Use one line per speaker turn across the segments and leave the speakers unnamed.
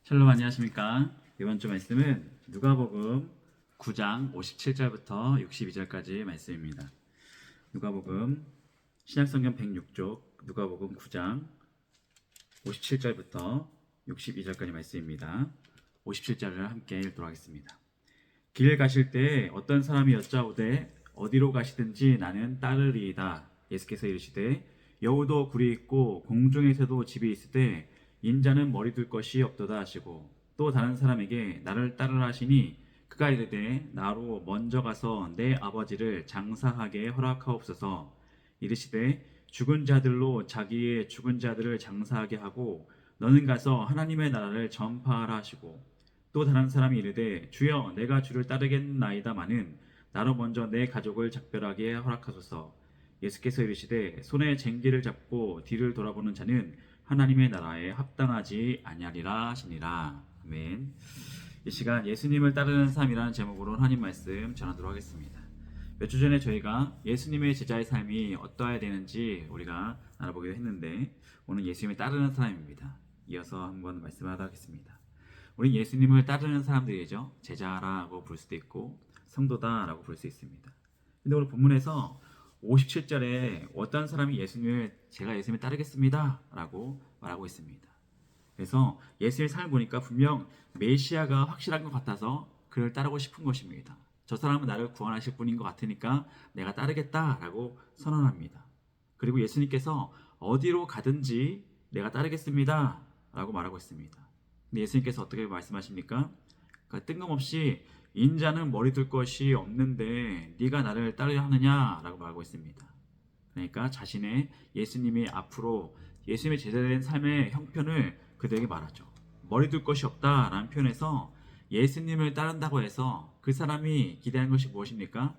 샬롬 안녕하십니까? 이번 주 말씀은 누가복음 9장 57절부터 62절까지 말씀입니다. 누가복음 신약성경 106쪽 누가복음 9장 57절부터 62절까지 말씀입니다. 57절을 함께 읽도록 하겠습니다. 길 가실 때 어떤 사람이 여짜오되 어디로 가시든지 나는 따르리이다. 예수께서 이르시되 여우도 굴이 있고 공중에서도 집이 있으되 인자는 머리 둘 것이 없도다 하시고 또 다른 사람에게 나를 따르라 하시니 그가 이르되 나로 먼저 가서 내 아버지를 장사하게 허락하옵소서. 이르시되 죽은 자들로 자기의 죽은 자들을 장사하게 하고 너는 가서 하나님의 나라를 전파하라 하시고 또 다른 사람이 이르되 주여 내가 주를 따르겠나이다마는 나로 먼저 내 가족을 작별하게 허락하소서. 예수께서 이르시되 손에 쟁기를 잡고 뒤를 돌아보는 자는 하나님의 나라에 합당하지 아니하리라 하시니라. 아멘. 이 시간 예수님을 따르는 삶이라는 제목으로 하나님 말씀 전하도록 하겠습니다. 몇 주 전에 저희가 예수님의 제자의 삶이 어떠해야 되는지 우리가 알아보기로 했는데 오늘 예수님을 따르는 사람입니다. 이어서 한번 말씀하도록 하겠습니다. 우리 예수님을 따르는 사람들이죠. 제자라고 볼 수도 있고 성도다라고 볼 수 있습니다. 근데 오늘 본문에서 57절에 어떤 사람이 제가 예수님을 따르겠습니다 라고 말하고 있습니다. 그래서 예수님의 삶을 보니까 분명 메시아가 확실한 것 같아서 그를 따르고 싶은 것입니다. 저 사람은 나를 구원하실 분인 것 같으니까 내가 따르겠다라고 선언합니다. 그리고 예수님께서 어디로 가든지 내가 따르겠습니다 라고 말하고 있습니다. 근데 예수님께서 어떻게 말씀하십니까? 그러니까 뜬금없이 인자는 머리 둘 것이 없는데 네가 나를 따르려 하느냐라고 말하고 있습니다. 그러니까 자신의 예수님이 앞으로 예수님의 제자된 삶의 형편을 그들에게 말하죠. 머리 둘 것이 없다라는 표현에서 예수님을 따른다고 해서 그 사람이 기대하는 것이 무엇입니까?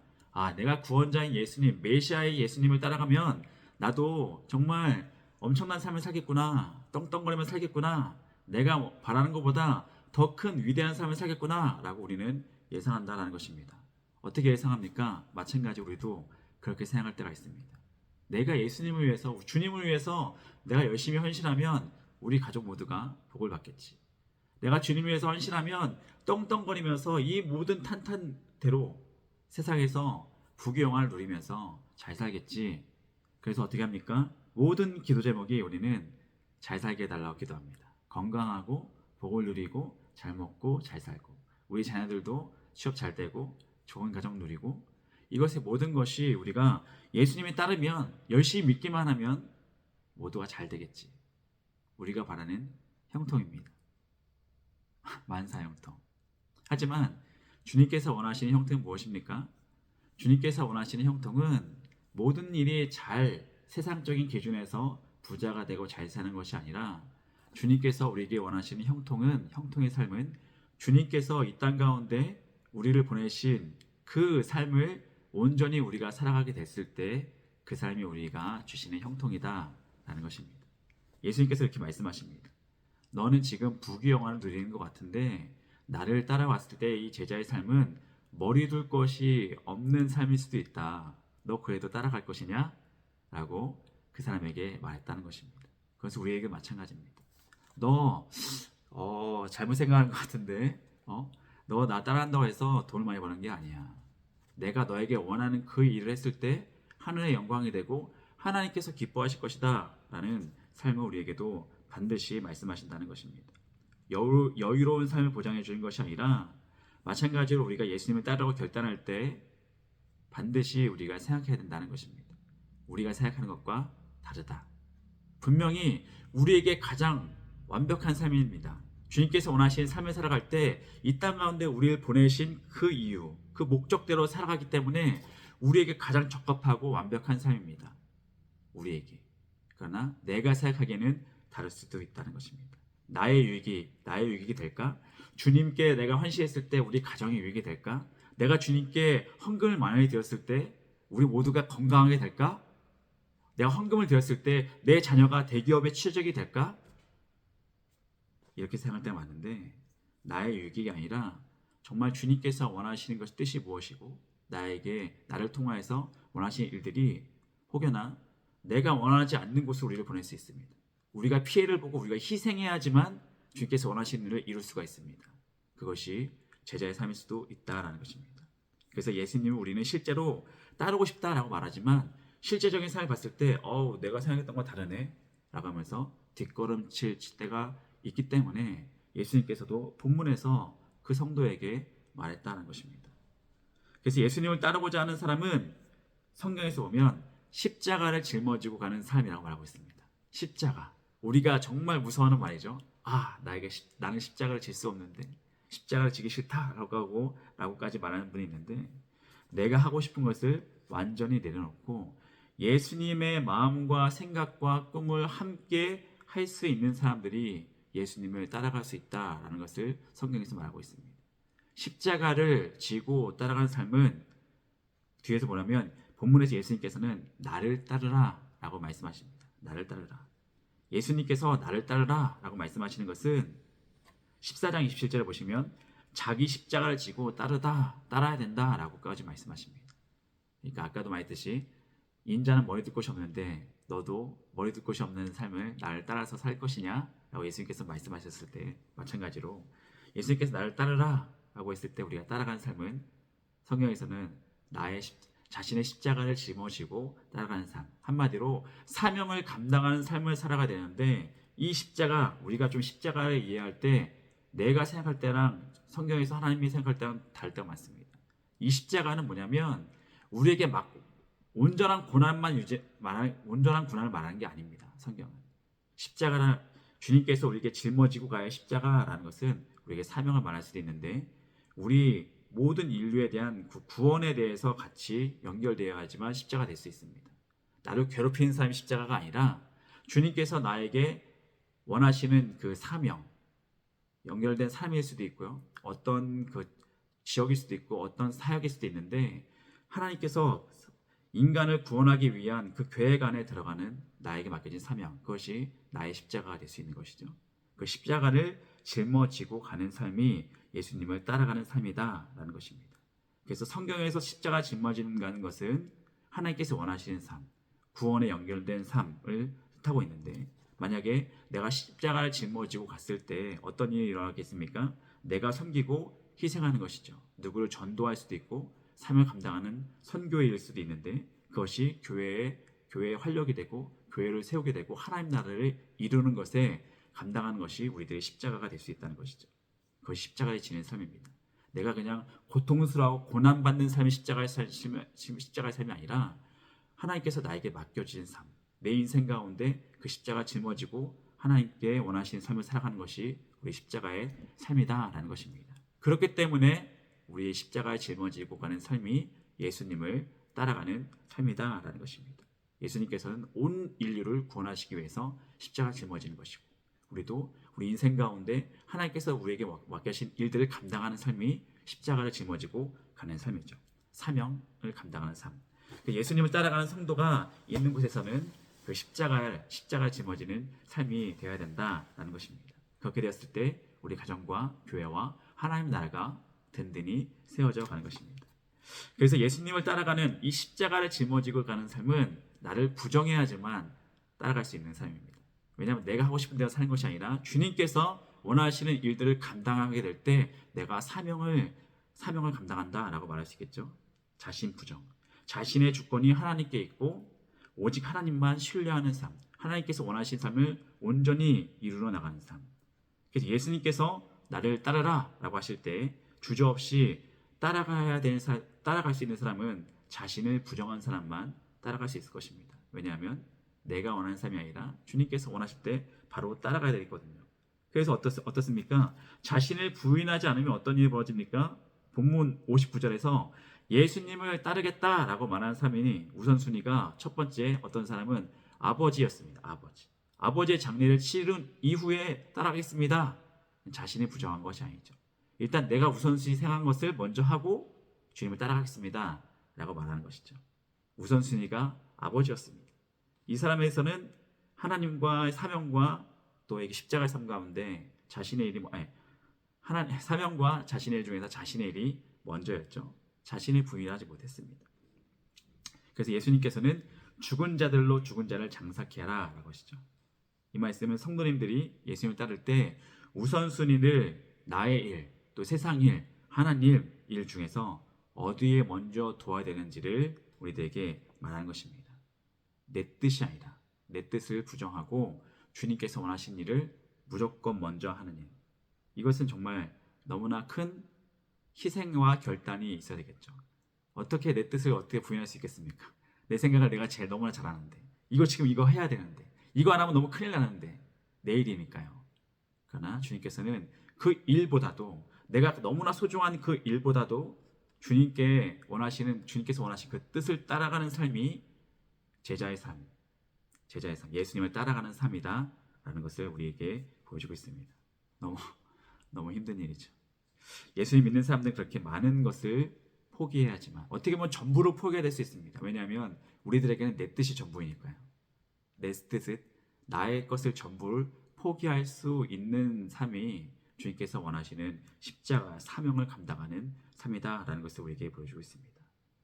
내가 구원자인 예수님, 메시아의 예수님을 따라가면 나도 정말 엄청난 삶을 살겠구나, 떵떵거리면서 살겠구나, 내가 바라는 것보다 더 큰 위대한 삶을 살겠구나 라고 우리는 예상한다는 것입니다. 어떻게 예상합니까? 마찬가지로 우리도 그렇게 생각할 때가 있습니다. 내가 예수님을 위해서, 주님을 위해서 내가 열심히 헌신하면 우리 가족 모두가 복을 받겠지. 내가 주님을 위해서 헌신하면 떵떵거리면서 이 모든 탄탄대로 세상에서 부귀영화를 누리면서 잘 살겠지. 그래서 어떻게 합니까? 모든 기도 제목이 우리는 잘 살게 해달라고 기도합니다. 건강하고 복을 누리고 잘 먹고 잘 살고 우리 자녀들도 취업 잘 되고 좋은 가정 누리고 이것의 모든 것이 우리가 예수님에 따르면 열심히 믿기만 하면 모두가 잘 되겠지. 우리가 바라는 형통입니다. 만사 형통. 하지만 주님께서 원하시는 형통은 무엇입니까? 주님께서 원하시는 형통은 모든 일이 잘 세상적인 기준에서 부자가 되고 잘 사는 것이 아니라 주님께서 우리에게 원하시는 형통의 삶은 주님께서 이 땅 가운데 우리를 보내신 그 삶을 온전히 우리가 살아가게 됐을 때 그 삶이 우리가 주시는 형통이다라는 것입니다. 예수님께서 이렇게 말씀하십니다. 너는 지금 부귀영화를 누리는 것 같은데 나를 따라왔을 때 이 제자의 삶은 머리 둘 것이 없는 삶일 수도 있다. 너 그래도 따라갈 것이냐? 라고 그 사람에게 말했다는 것입니다. 그래서 우리에게 마찬가지입니다. 너 잘못 생각하는 것 같은데 너 나 따라한다고 해서 돈을 많이 버는 게 아니야. 내가 너에게 원하는 그 일을 했을 때 하늘의 영광이 되고 하나님께서 기뻐하실 것이다 라는 삶을 우리에게도 반드시 말씀하신다는 것입니다. 여유로운 삶을 보장해 주는 것이 아니라 마찬가지로 우리가 예수님을 따르고 결단할 때 반드시 우리가 생각해야 된다는 것입니다. 우리가 생각하는 것과 다르다. 분명히 우리에게 가장 완벽한 삶입니다. 주님께서 원하시는 삶을 살아갈 때 이 땅 가운데 우리를 보내신 그 이유, 그 목적대로 살아가기 때문에 우리에게 가장 적합하고 완벽한 삶입니다. 우리에게. 그러나 내가 생각하기에는 다를 수도 있다는 것입니다. 나의 유익이 될까? 주님께 내가 헌신했을 때 우리 가정이 유익이 될까? 내가 주님께 헌금을 많이 드렸을 때 우리 모두가 건강하게 될까? 내가 헌금을 드렸을 때 내 자녀가 대기업에 취직이 될까? 이렇게 생각할 때가 많은데 나의 유익이 아니라 정말 주님께서 원하시는 것의 뜻이 무엇이고 나를 통하여서 원하시는 일들이 혹여나 내가 원하지 않는 곳으로 우리를 보낼 수 있습니다. 우리가 피해를 보고 우리가 희생해야지만 주님께서 원하시는 일을 이룰 수가 있습니다. 그것이 제자의 삶일 수도 있다라는 것입니다. 그래서 예수님을 우리는 실제로 따르고 싶다라고 말하지만 실제적인 삶을 봤을 때 내가 생각했던 건 다르네 라고 하면서 뒷걸음칠 때가 있기 때문에 예수님께서도 본문에서 그 성도에게 말했다는 것입니다. 그래서 예수님을 따르고자 하는 사람은 성경에서 보면 십자가를 짊어지고 가는 삶이라고 말하고 있습니다. 십자가, 우리가 정말 무서워하는 말이죠. 나는 십자가를 질 수 없는데, 십자가를 지기 싫다라고까지 말하는 분이 있는데, 내가 하고 싶은 것을 완전히 내려놓고 예수님의 마음과 생각과 꿈을 함께 할 수 있는 사람들이 예수님을 따라갈 수 있다라는 것을 성경에서 말하고 있습니다. 십자가를 지고 따라가는 삶은 뒤에서 보라면 본문에서 예수님께서는 나를 따르라 라고 말씀하십니다. 나를 따르라. 예수님께서 나를 따르라 라고 말씀하시는 것은 14장 27절에 보시면 자기 십자가를 지고 따라야 된다 라고까지 말씀하십니다. 그러니까 아까도 말했듯이 인자는 머리둘 곳이 없는데 너도 머리둘 곳이 없는 삶을 나를 따라서 살 것이냐 라고 예수님께서 말씀하셨을 때 마찬가지로 예수님께서 나를 따르라 라고 했을 때 우리가 따라가는 삶은 성경에서는 자신의 십자가를 짊어지고 따라가는 삶, 한마디로 사명을 감당하는 삶을 살아가야 되는데 이 십자가, 우리가 좀 십자가를 이해할 때 내가 생각할 때랑 성경에서 하나님이 생각할 때랑 다를 때가 많습니다. 이 십자가는 뭐냐면 우리에게 온전한 고난을 말하는 게 아닙니다. 성경은 십자가는 주님께서 우리에게 짊어지고 가야 십자가라는 것은 우리에게 사명을 말할 수도 있는데 우리 모든 인류에 대한 구원에 대해서 같이 연결되어야지만 십자가 될 수 있습니다. 나를 괴롭히는 사람이 십자가가 아니라 주님께서 나에게 원하시는 그 사명, 연결된 삶일 수도 있고요. 어떤 그 지역일 수도 있고 어떤 사역일 수도 있는데 하나님께서 인간을 구원하기 위한 그 계획 안에 들어가는 나에게 맡겨진 사명, 그것이 나의 십자가가 될 수 있는 것이죠. 그 십자가를 짊어지고 가는 삶이 예수님을 따라가는 삶이다라는 것입니다. 그래서 성경에서 십자가 짊어지는 것은 하나님께서 원하시는 삶, 구원에 연결된 삶을 뜻하고 있는데 만약에 내가 십자가를 짊어지고 갔을 때 어떤 일이 일어나겠습니까? 내가 섬기고 희생하는 것이죠. 누구를 전도할 수도 있고 삶을 감당하는 선교일 수도 있는데 그것이 교회의 활력이 되고 교회를 세우게 되고 하나님 나라를 이루는 것에 감당하는 것이 우리들의 십자가가 될 수 있다는 것이죠. 그것이 십자가에 지는 삶입니다. 내가 그냥 고통스러워 고난받는 삶이 십자가의 삶이 아니라 하나님께서 나에게 맡겨진 삶, 내 인생 가운데 그 십자가 짊어지고 하나님께 원하시는 삶을 살아가는 것이 우리 십자가의 삶이다라는 것입니다. 그렇기 때문에 우리의 십자가에 짊어지고 가는 삶이 예수님을 따라가는 삶이다라는 것입니다. 예수님께서는 온 인류를 구원하시기 위해서 십자가를 짊어지는 것이고 우리도 우리 인생 가운데 하나님께서 우리에게 맡겨진 일들을 감당하는 삶이 십자가를 짊어지고 가는 삶이죠. 사명을 감당하는 삶. 예수님을 따라가는 성도가 있는 곳에서는 그 십자가를 짊어지는 삶이 되어야 된다라는 것입니다. 그렇게 되었을 때 우리 가정과 교회와 하나님 나라가 든든히 세워져 가는 것입니다. 그래서 예수님을 따라가는 이 십자가를 짊어지고 가는 삶은 나를 부정해야지만 따라갈 수 있는 삶입니다. 왜냐하면 내가 하고 싶은 대로 사는 것이 아니라 주님께서 원하시는 일들을 감당하게 될 때 내가 사명을 감당한다라고 말할 수 있겠죠. 자신 부정. 자신의 주권이 하나님께 있고 오직 하나님만 신뢰하는 삶. 하나님께서 원하신 삶을 온전히 이루어 나가는 삶. 그래서 예수님께서 나를 따르라 라고 하실 때 주저없이 따라갈 수 있는 사람은 자신을 부정한 사람만 따라갈 수 있을 것입니다. 왜냐하면 내가 원하는 삶이 아니라 주님께서 원하실 때 바로 따라가야 되거든요. 그래서 어떻습니까? 자신을 부인하지 않으면 어떤 일이 벌어집니까? 본문 59절에서 예수님을 따르겠다라고 말하는 사람이 우선순위가 첫 번째 어떤 사람은 아버지였습니다. 아버지의 장례를 치른 이후에 따라가겠습니다. 자신을 부정한 것이 아니죠. 일단 내가 우선순위 생각한 것을 먼저 하고 주님을 따라가겠습니다 라고 말하는 것이죠. 우선순위가 아버지였습니다. 이 사람에서는 하나님과의 사명과 또 십자가의 삶 가운데 자신의 일이 사명과 자신의 일 중에서 자신의 일이 먼저였죠. 자신을 부인하지 못했습니다. 그래서 예수님께서는 죽은 자들로 죽은 자를 장사케 하라 라고 하시죠. 이 말씀은 성도님들이 예수님을 따를 때 우선순위를 나의 일, 또 세상 일, 하나님 일 중에서 어디에 먼저 두어야 되는지를 우리들에게 말하는 것입니다. 내 뜻이 아니라 내 뜻을 부정하고 주님께서 원하신 일을 무조건 먼저 하는 일. 이것은 정말 너무나 큰 희생과 결단이 있어야 되겠죠. 어떻게 내 뜻을 어떻게 부인할 수 있겠습니까? 내 생각을 내가 제일 너무나 잘 아는데, 이거 지금 이거 해야 되는데, 이거 안 하면 너무 큰일 나는데, 내일이니까요. 그러나 주님께서는 그 일보다도, 내가 너무나 소중한 그 일보다도 주님께서 원하신 그 뜻을 따라가는 삶이 제자의 삶, 예수님을 따라가는 삶이다라는 것을 우리에게 보여주고 있습니다. 너무 힘든 일이죠. 예수님 믿는 사람들은 그렇게 많은 것을 포기해야 하지만 어떻게 보면 전부를 포기해야 될 수 있습니다. 왜냐하면 우리들에게는 내 뜻이 전부이니까요. 내 뜻은 나의 것을 전부를 포기할 수 있는 삶이 주님께서 원하시는 십자가 사명을 감당하는 삶이다라는 것을 우리에게 보여주고 있습니다.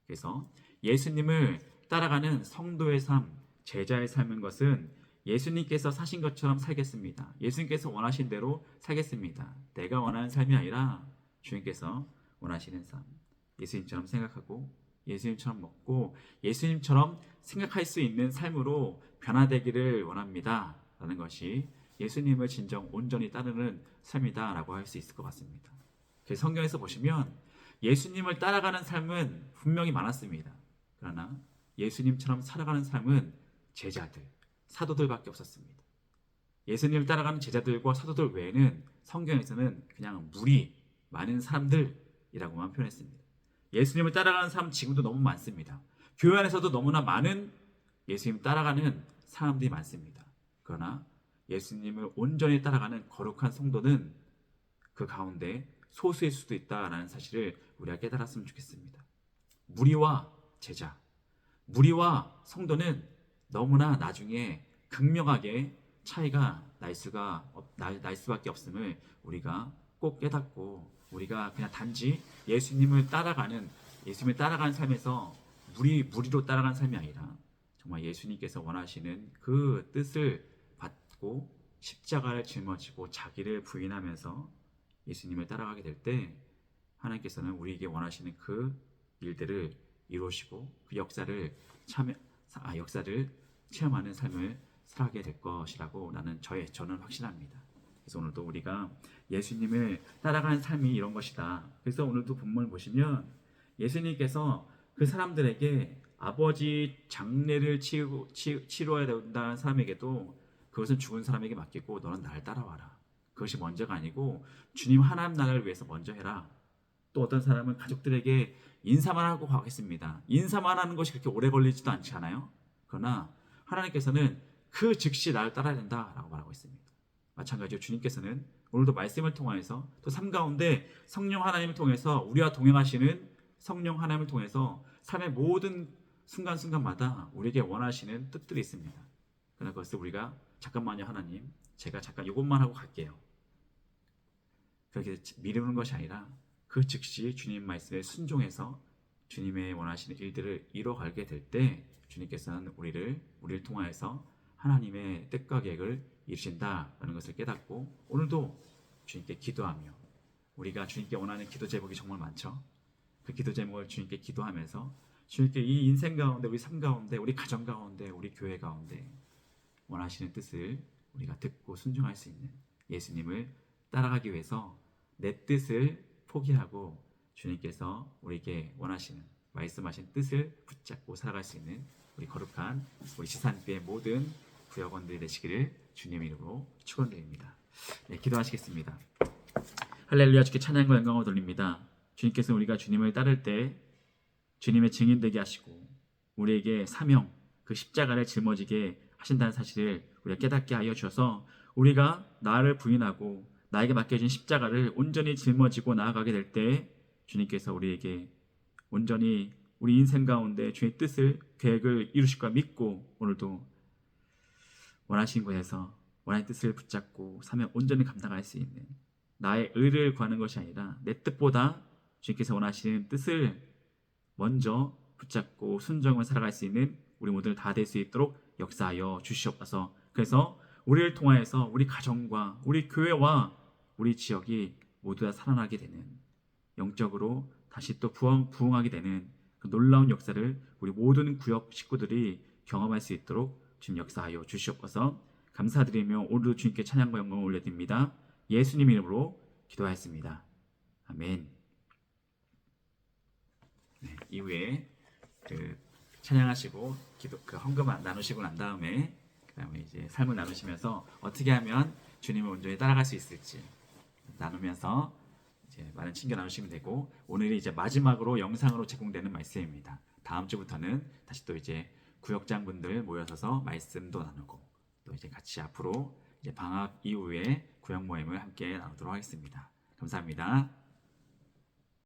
그래서 예수님을 따라가는 성도의 삶, 제자의 삶인 것은 예수님께서 사신 것처럼 살겠습니다. 예수님께서 원하신 대로 살겠습니다. 내가 원하는 삶이 아니라 주님께서 원하시는 삶. 예수님처럼 생각하고 예수님처럼 먹고 예수님처럼 생각할 수 있는 삶으로 변화되기를 원합니다. 라는 것이 예수님을 진정 온전히 따르는 삶이다라고 할 수 있을 것 같습니다. 성경에서 보시면 예수님을 따라가는 삶은 분명히 많았습니다. 그러나 예수님처럼 살아가는 삶은 제자들, 사도들밖에 없었습니다. 예수님을 따라가는 제자들과 사도들 외에는 성경에서는 그냥 무리, 많은 사람들이라고만 표현했습니다. 예수님을 따라가는 사람 지금도 너무 많습니다. 교회 안에서도 너무나 많은 예수님 따라가는 사람들이 많습니다. 그러나 예수님을 온전히 따라가는 거룩한 성도는 그 가운데 소수일 수도 있다라는 사실을 우리가 깨달았으면 좋겠습니다. 무리와 제자, 무리와 성도는 너무나 나중에 극명하게 차이가 날 수밖에 없음을 우리가 꼭 깨닫고 우리가 그냥 단지 예수님을 따라가는 삶에서 무리로 따라가는 삶이 아니라 정말 예수님께서 원하시는 그 뜻을 받고 십자가를 짊어지고 자기를 부인하면서 예수님을 따라가게 될 때 하나님께서는 우리에게 원하시는 그 일들을 이루시고 그 역사를 체험하는 삶을 살아가게 될 것이라고 저는 확신합니다. 그래서 오늘도 우리가 예수님을 따라가는 삶이 이런 것이다. 그래서 오늘도 본문을 보시면 예수님께서 그 사람들에게 아버지 장례를 치러야 된다는 사람에게도 그것은 죽은 사람에게 맡기고 너는 나를 따라와라. 그것이 먼저가 아니고 주님 하나님 나라를 위해서 먼저 해라. 또 어떤 사람은 가족들에게 인사만 하고 가겠습니다. 인사만 하는 것이 그렇게 오래 걸리지도 않지 않아요? 그러나 하나님께서는 그 즉시 나를 따라야 된다라고 말하고 있습니다. 마찬가지로 주님께서는 오늘도 말씀을 통해서 또 삶 가운데 성령 하나님을 통해서 우리와 동행하시는 성령 하나님을 통해서 삶의 모든 순간순간마다 우리에게 원하시는 뜻들이 있습니다. 그러나 그것을 우리가 잠깐만요 하나님 제가 잠깐 이것만 하고 갈게요. 그렇게 미루는 것이 아니라 그 즉시 주님 말씀에 순종해서 주님의 원하시는 일들을 이뤄가게 될 때 주님께서는 우리를 통하여서 하나님의 뜻과 계획을 이루신다라는 것을 깨닫고 오늘도 주님께 기도하며 우리가 주님께 원하는 기도 제목이 정말 많죠. 그 기도 제목을 주님께 기도하면서 주님께 이 인생 가운데 우리 삶 가운데 우리 가정 가운데 우리 교회 가운데 원하시는 뜻을 우리가 듣고 순종할 수 있는 예수님을 따라가기 위해서 내 뜻을 포기하고 주님께서 우리에게 원하시는 말씀하신 뜻을 붙잡고 살아갈 수 있는 우리 거룩한 우리 시산교회 모든 구역원들이 되시기를 주님의 이름으로 축원드립니다. 네, 기도하시겠습니다. 할렐루야. 주께 찬양과 영광을 돌립니다. 주님께서 우리가 주님을 따를 때 주님의 증인 되게 하시고 우리에게 사명 그 십자가를 짊어지게 하신다는 사실을 우리가 깨닫게 하여 주셔서 우리가 나를 부인하고 나에게 맡겨진 십자가를 온전히 짊어지고 나아가게 될 때 주님께서 우리에게 온전히 우리 인생 가운데 주의 뜻을 계획을 이루실 걸 믿고 오늘도 원하신 곳에서 원하는 뜻을 붙잡고 사명 온전히 감당할 수 있는 나의 의를 구하는 것이 아니라 내 뜻보다 주님께서 원하시는 뜻을 먼저 붙잡고 순종을 살아갈 수 있는 우리 모두 다 될 수 있도록 역사하여 주시옵소서. 그래서 우리를 통하여서 우리 가정과 우리 교회와 우리 지역이 모두 다 살아나게 되는, 영적으로 다시 또 부흥하게 되는 그 놀라운 역사를 우리 모든 구역 식구들이 경험할 수 있도록 주님 역사하여 주시옵소서. 감사드리며 오늘도 주님께 찬양과 영광을 올려드립니다. 예수님 이름으로 기도하였습니다. 아멘. 네, 이후에 그 찬양하시고 기도 그 헌금 나누시고 난 다음에 그다음에 이제 삶을 나누시면서 어떻게 하면 주님을 온전히 따라갈 수 있을지 나누면서 이제 많은 친교 나누시면 되고, 오늘이 이제 마지막으로 영상으로 제공되는 말씀입니다. 다음 주부터는 다시 또 이제 구역장분들 모여서서 말씀도 나누고 또 이제 같이 앞으로 이제 방학 이후에 구역 모임을 함께 나누도록 하겠습니다. 감사합니다.